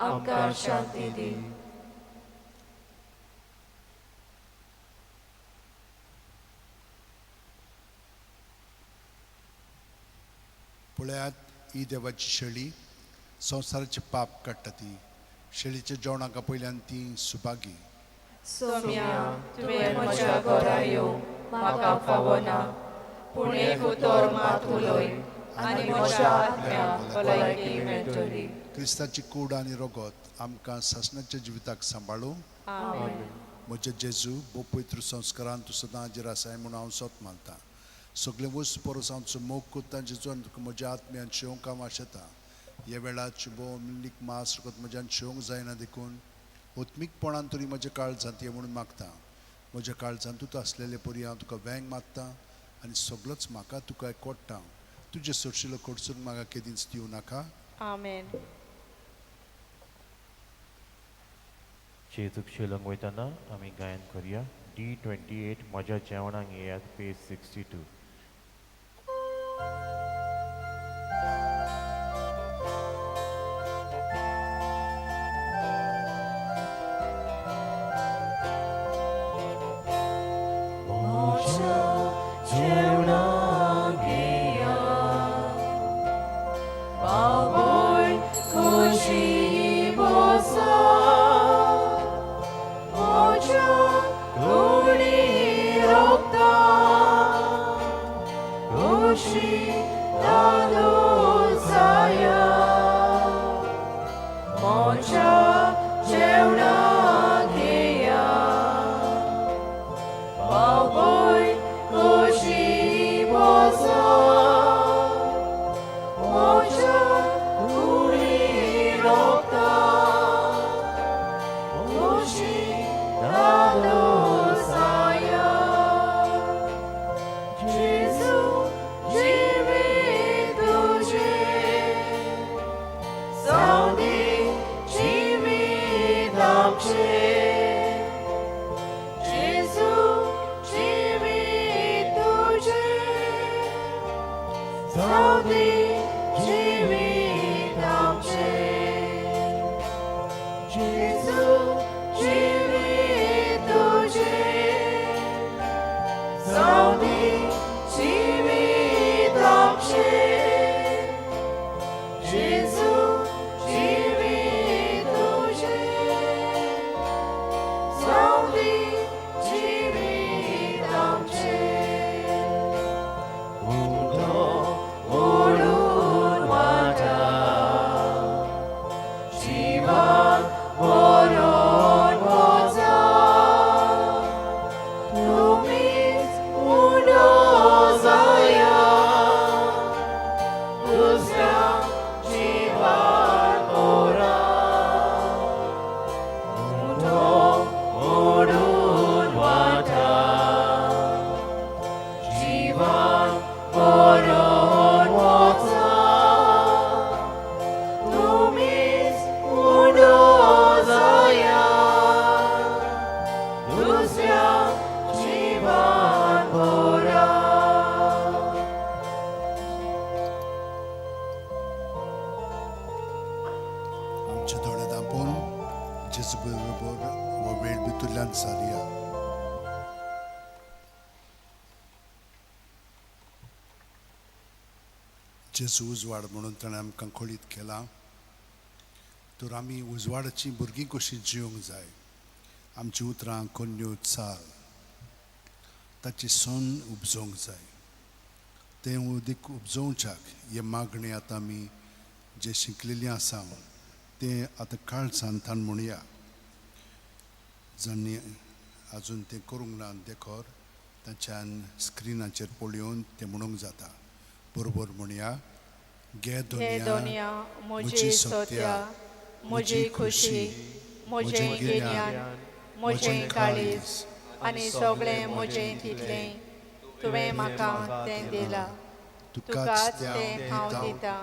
आमकां शांती दी. पळयात ही देवाची शेळी संवसाराचे पाप काडटा ती. शेळीच्या जेवणाका पयल्यान ती सुभागी. सोम्या तुवें म्हज्या घरा येवं म्हाका फावो ना, पूण एक उतर मात उलय आनी म्हज्या आत्म्याक भलायकी मेळटली. क्रिस्ताची कूड आनी रगत आमकां सासणाच्या जिविताक सांबाळूं. आमेन. म्हजे जेजू भोव पवित्र संस्कारान तूं सदां हाजीर आसाय म्हणून हांव सोत मानतां. सगळे वस्त परस हांव तुजो मोग कोत्ता जेजू आनी तुका म्हज्या आत्म्यान शेवंक हांव आशेतां. ह्या वेळार शुभो मिल्लीक मास रगत म्हज्यान शेवंक जायना देखून ओत्मीकपणान तरी म्हज्या काळजांत ये म्हणून मागतां. म्हज्या काळजांत तूं आसलेले परी हांव तुका वेंग मागतां आनी सगळोच म्हाका तुका एकवट्टां. तुजे सोडशिल्लो खडसून म्हाका केदींच दिवं नाका. आमेन. जेजूक शेलंक वयतना आमी गायन करया. D28 म्हज्या जेवणाक येयात, पेज 62. जेजू उजवाड म्हणून ताणें आमकां खोळीत केला. तर आमी उजवाडाची भुरगीं कशीं जिवंक जाय. आमची उतरां कन्यो चाल ताची सोन उपजोवंक जाय. तें उदीक उपजोवच्याक हे मागणी आतां आमी जे शिकलेलीं आसा तें आतां काळजांतल्यान म्हणुया. जांणी आजून तें करूंक ना देखोर तांच्यान स्क्रिनाचेर पळोवन तें म्हणूंक जाता. बरोबर म्हणुया. गे दोनिया म्हजी सोत्या, म्हजी खुशी, म्हजें गिन्यान, म्हजें काळीज आनी सगळें म्हजें तितलें तुवें म्हाका तें दिलां. तुकाच तें हांव दितां,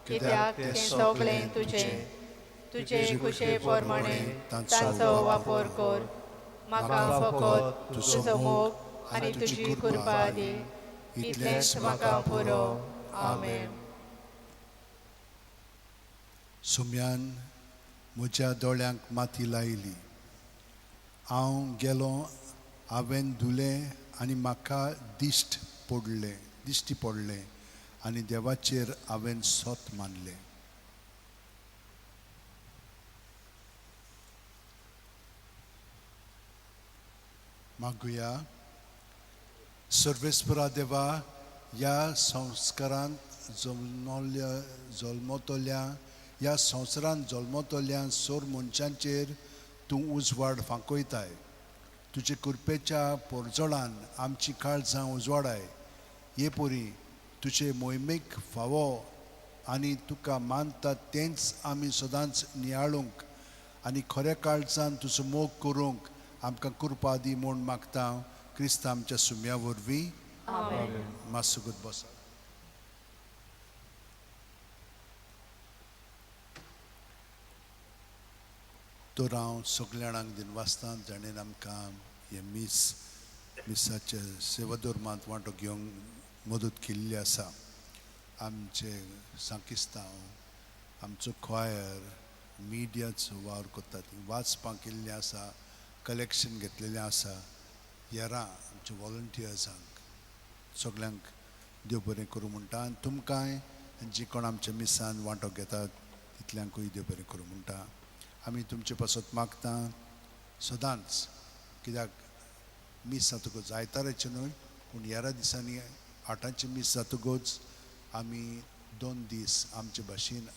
कित्याक तें सगळें तुजें. तुजे खुशे प्रमाणे तांचो वापर कर. म्हाका फकत तुजो मोग आनी तुजी कृपा दी. इतलेंच म्हाका पुरो. आमेन. सुम्यान म्हज्या दोळ्यांक माती लायली. हांव गेलो, हांवें धुलें आनी म्हाका दिश्टी पडलें आनी देवाचेर हांवें सोत मानलें. मागुया. सर्वेस्परा देवा, ह्या संस्कारांत जल्मतल्या ह्या संवसारांत जल्मतल्या सोर मनशांचेर तूं उजवाड फांकयताय. तुजे कृपेच्या पोरजोळान आमची काळजां उजवाडाय. हे पोरी तुजे मोहिमेक फावो आनी तुका मानता तेंच आमी सदांच नियाळूंक आनी खऱ्या काळजान तुजो मोग करूंक आमकां कृपा दी म्हूण मागता क्रिस्त आमच्या सुम्या वरवीं. मातसोगत बसा. तर हांव सगल्या जाणांक दिनवासतां जाणेन आमकां हे मिसाचे सेवाधर्मांत वांटो घेवंक मदत केल्ली आसा. आमचे सांकिस्तांव, आमचो क्वायर, मिडियाचो वावर करता ती वाचपाक केल्लें आसा, कलेक्शन घेतलेलें आसा. हेरां आमच्या वॉलंटियर्सांक सगल्यांक देव बरें करूं म्हणटा. आनी तुमकांय जी कोण आमच्या मिसान वांटो घेतात तितल्यांकूय देव बरें करूं म्हणटा. आमी तुमचे पासत मागता सदांच, कित्याक मीस जातकूच आयताराचें न्हय पूण हेरा दिसांनी 8 मीस जातकूच आमी 2 दीस आमचे भाशेन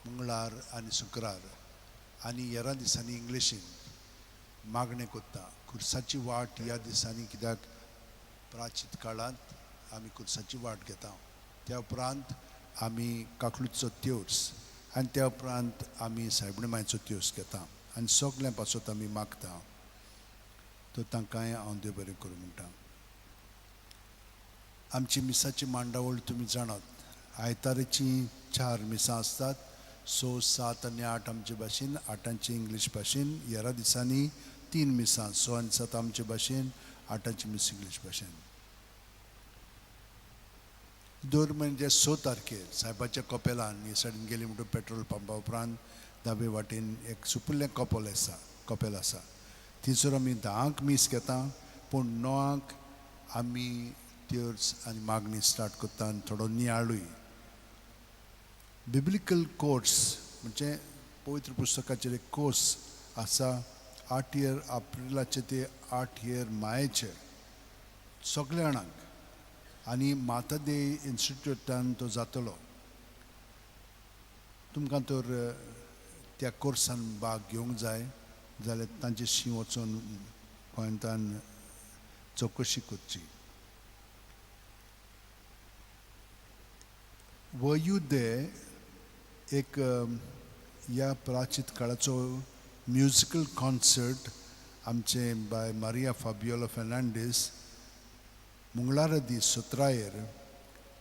मंगळार आनी शुक्रार आनी हेरा दिसांनी इंग्लिशीन मागणें कोत्ता. खुर्साची वाट ह्या दिसांनी, कित्याक प्राचीत काळांत आमी खुर्साची वाट घेता. त्या उपरांत आमी काकलूचो त्योस आनी त्या उपरांत आमी सायबणमायचो त्योस घेता आनी सगल्या पासत आमी मागता. तो तांकांय हांव देव बरें करूं म्हणटा. आमची मिसाची मांडावळ तुमी जाणात. आयताराची 4 मिसां आसतात. 6, 7 आनी 8 आमचे भाशेन, 8 इंग्लीश भाशेन. हेरा दिसांनी 3 मिसां, 6 आनी 7 आमचे भाशेन, 8 मीस इंग्लीश भाशेन. दर म्हणजे 6 तारखेर सायबाच्या कपेलान हे सायडीन गेली म्हणटून पेट्रोल पंपा उपरांत दावे वाटेन एक सुपुल्लें कपेल आसा. थंयसर आमी 10 मीस घेता, पूण 9 आमी त्योर्स आनी मागणी स्टार्ट करता आनी थोडो नियाळूय. बिब्लिकल कोर्स म्हणजे पवित्र पुस्तकाचेर एक कोर्स आसा. 8 एप्रिलाचे ते 8 मायेचे सगल्या जाणांक आनी माता दे इन्स्टिट्यूटान तो जातलो. तुमकां तर त्या कोर्सान भाग घेवंक जाय जाल्यार तांचेशी वचून गोंयांतान चवकशी करची. वयुदे एक ह्या प्राचीत काळाचो म्युजिकल कॉन्सर्ट आमचे बाय मारिया फाबियोला फेर्नांडीस मंगळारा दीस 17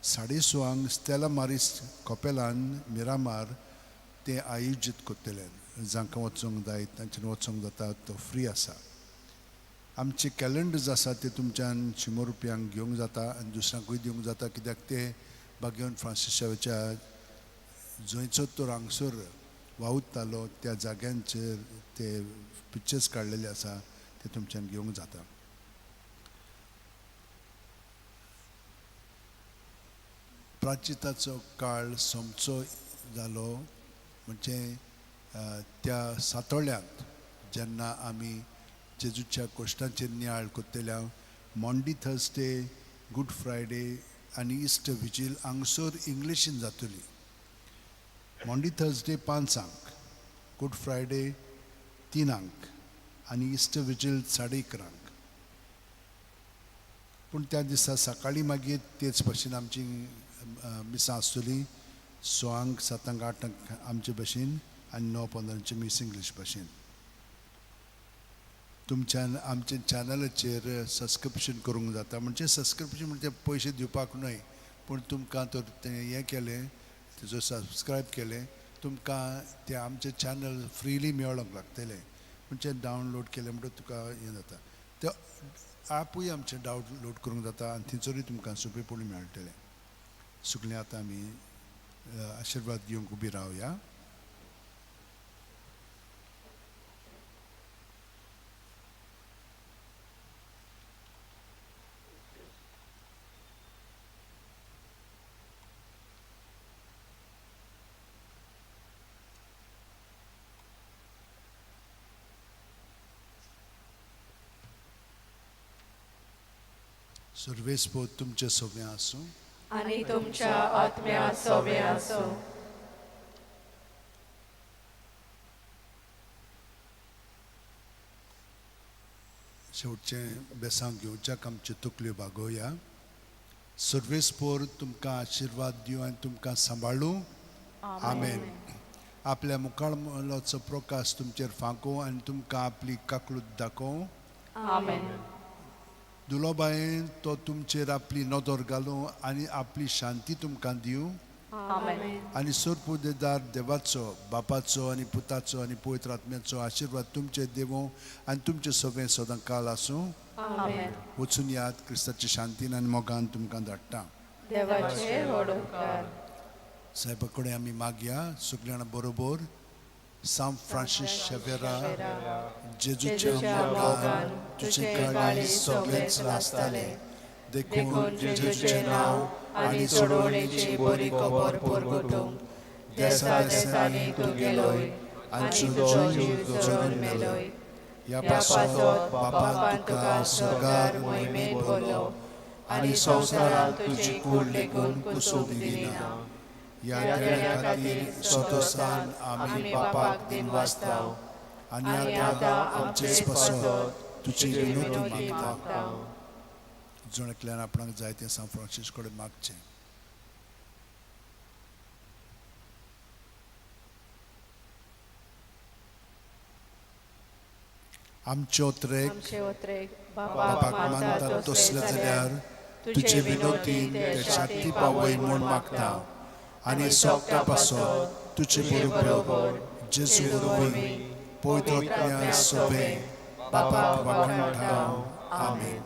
6:30 स्टेला मारिस कपेलान मिरामार ते आयोजीत करतले. जांकां वचूंक जाय तांच्यान वचूंक जाता. तो फ्री आसा. आमचे कॅलेंडर्स आसा ते तुमच्यान 100 रुपयांक घेवंक जाता आनी दुसऱ्यांकूय दिवंक जाता, कित्याक ते बागेवन फ्रांसिसाच्या जंयचो तो हांगसर वावुरतालो त्या जाग्यांचेर ते पिक्चर्स काडलेले आसा, ते तुमच्यान घेवंक जाता. प्राचिताचो काळ सोमचो जालो म्हणजे त्या सातोळ्यांत जेन्ना आमी जेजूच्या कोश्टांचेर नियाळ कोत्तेल्या मॉन्डी थर्सडे, गूड फ्रायडे आनी इस्टर विजील हांगसर इंग्लिशीन जातली. मॉन्डी थर्सडे 5:00, गूड फ्रायडे 3:00 आनी इस्टर विजील 11:30. पूण त्या दिसा सकाळीं मागीर तेच भशेन आमची मिसां आसतली. 6:00, 7:00, 8:00 आमचे भशेन आनी 9:15 मीस इंग्लीश भशेन. तुमच्यान आमचे चॅनलाचेर सबस्क्रिप्शन करूंक जाता. म्हणजे सबस्क्रिप्शन म्हणजे पयशे दिवपाक न्हय, पूण तुमकां तर तें हें केलें, तेजो सबस्क्रायब केलें, तुमकां तें आमचें चॅनल फ्रीली मेळोंक लागतलें. म्हणजे डावनलोड केलें म्हणटच तुका हें जाता. तें ॲपूय आमचें डावनलोड करूंक जाता आनी थंयसरूय तुमकां सोंपेपणी मेळटलें. सगळीं आतां आमी आशिर्वाद घेवंक उबी रावया. सर्वेस्पो तुमचे सोबे आसूं आनी तुमच्या आत्म्या सोबे आसूं. शेवटचें बेसांव घेवच्याक आमच्यो तकल्यो बागोवया. सर्वेस्पोर तुमकां आशिर्वाद दिवं आनी तुमकां सांबाळूं. आमेन. आपल्या मुखारचो प्रकाश तुमचेर फांको आनी तुमकां आपली काकूट दाखोव. आमेन. दुलोबायेन तो तुमचेर आपली नदर घालूं आनी आपली शांती तुमकां दिवं. आमेन. आनी सर्पुदेदार देवाचो बापाचो आनी पुताचो आनी पवित्र आत्म्याचो आशिर्वाद तुमचेर देवो आनी तुमचे सगळें सदां काल आसूं. आमेन. वचून याद क्रिस्ताची शांतीन आनी मोगान तुमकां धाडटा. देवाचे होडकार. साहेबा कडेन आमी मागया सगळीं जाणां बरोबर. सांत फ्रांसीस शेवेरा जेजूच्या मोगान तुजे काळी सगळेच नासताले देखून जेजूचें नांव आनी सोडवणेची बरी खबर परगटूंक देसा देसांनी तूं गेलोय आनी तुजो जीव जळून मेलोय. ह्या पासत बापान तुका स्वर्गार मोहिमेत भरलो आनी संवसारांत तुजी कूड लेगून कुसूक दिली ना. ह्या देण्या खातीर सोतोसान आमी बापाक दिनवासताव आनी आतां आमचेच पासत तुजी विनोदी मागता. जण एकल्यान आपणाक जाय तें सांत फ्रांसीस कडेन मागचें. आमचे ओत्रेक बापाक मानता तसलें जाल्यार तुजे विनोदीन ते शांती पावय म्हूण मागता आनी सोगता पासत तुजे बरोबर जेजू वरवीं पवित्र आत्म्या सोबे बापाक वाखणटाव. आमेन.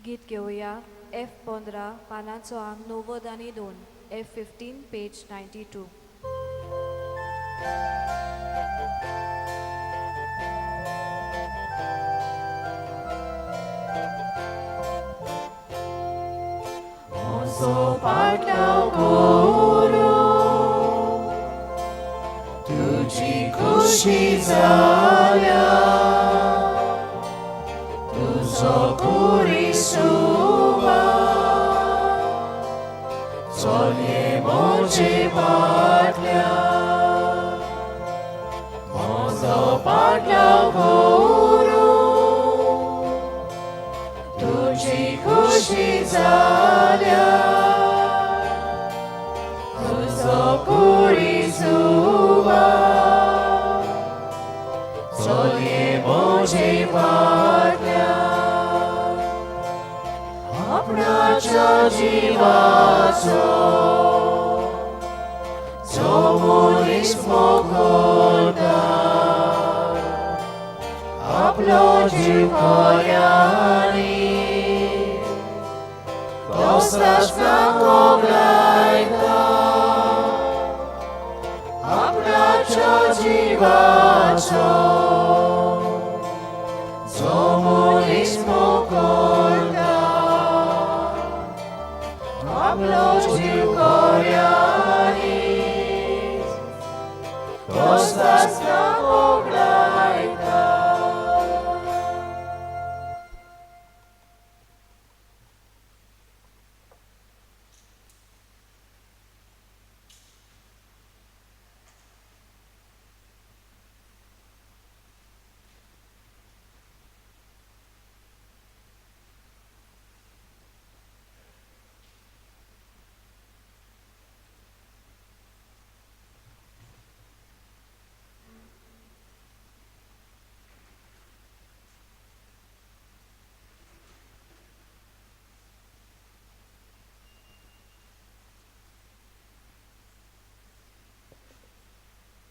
गीत घेऊया. F15 पानांचो अंक 90 आनी 2. F15 page 92. पाटलाव कोरो तुजी खुशी जाल्या तुजो पुरी सुवा चोले मोजे पाटल्या मोजो पाटलाव कोरो तुजी खुशी जाल्या Puri Suva Solje Bože Patnja Apnača Živaco Zomoliš Mogoda Aplođi Korjani Postaš kako glajda Dziwaczą, co mówisz pokorna, a mroził korianis, postać na poglajka.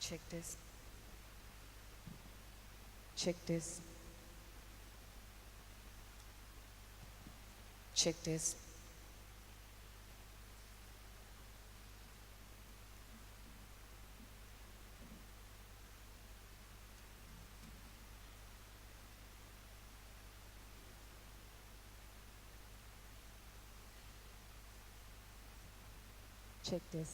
Check this. Check this. Check this. Check this.